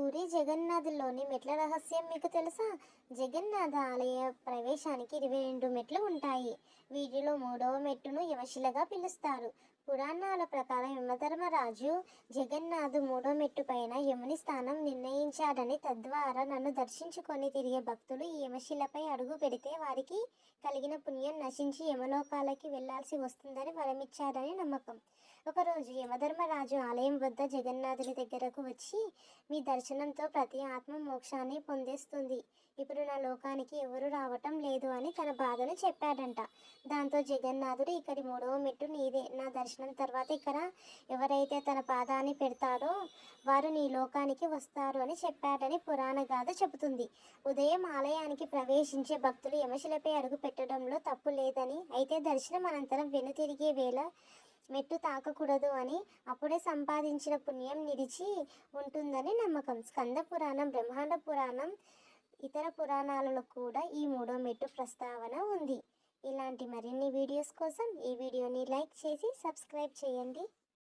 పూరి జగన్నాథుల్లోని మెట్ల రహస్యం మీకు తెలుసా? జగన్నాథ ఆలయ ప్రవేశానికి 22 మెట్లు ఉంటాయి. వీటిలో 3వ మెట్టును యమశిలగా పిలుస్తారు. పురాణాల ప్రకారం యమధర్మరాజు జగన్నాథు 3వ మెట్టు పైన యముని స్థానం నిర్ణయించాడని, తద్వారా నన్ను దర్శించుకొని తిరిగే భక్తులు ఈ యమశిలపై అడుగు పెడితే వారికి కలిగిన పుణ్యం నశించి యమలోకాలకి వెళ్లాల్సి వస్తుందని వరమిచ్చాడని నమ్మకం. ఒకరోజు యమధర్మరాజు ఆలయం వద్ద జగన్నాథుని దగ్గరకు వచ్చి, మీ దర్శనంతో ప్రతి ఆత్మ మోక్షాన్ని పొందేస్తుంది. ఇప్పుడు నా లోకానికి ఎవరు రావటం లేదు అని తన బాధను చెప్పాడంట. దాంతో జగన్నాథుడు, ఇక్కడి 3వ మెట్టు నీదే. నా దర్శనం తర్వాత ఇక్కడ ఎవరైతే తన పాదాన్ని పెడతారో వారు నీ లోకానికి వస్తారు అని చెప్పాడని పురాణ గాథ చెబుతుంది. ఉదయం ఆలయానికి ప్రవేశించే భక్తులు యమశిలపై అడుగు పెట్టడంలో తప్పు లేదని, అయితే దర్శనం అనంతరం వెనుతిరిగే వేళ మెట్టు తాకకూడదు అని, అప్పుడే సంపాదించిన పుణ్యం నిలిచి ఉంటుందని నమ్మకం. స్కంద పురాణం, బ్రహ్మాండ పురాణం, ఇతర పురాణాలలో కూడా ఈ 3వ మెట్టు ప్రస్తావన ఉంది. ఇలాంటి మరిన్ని వీడియోస్ కోసం ఈ వీడియోని లైక్ చేసి సబ్స్క్రైబ్ చేయండి.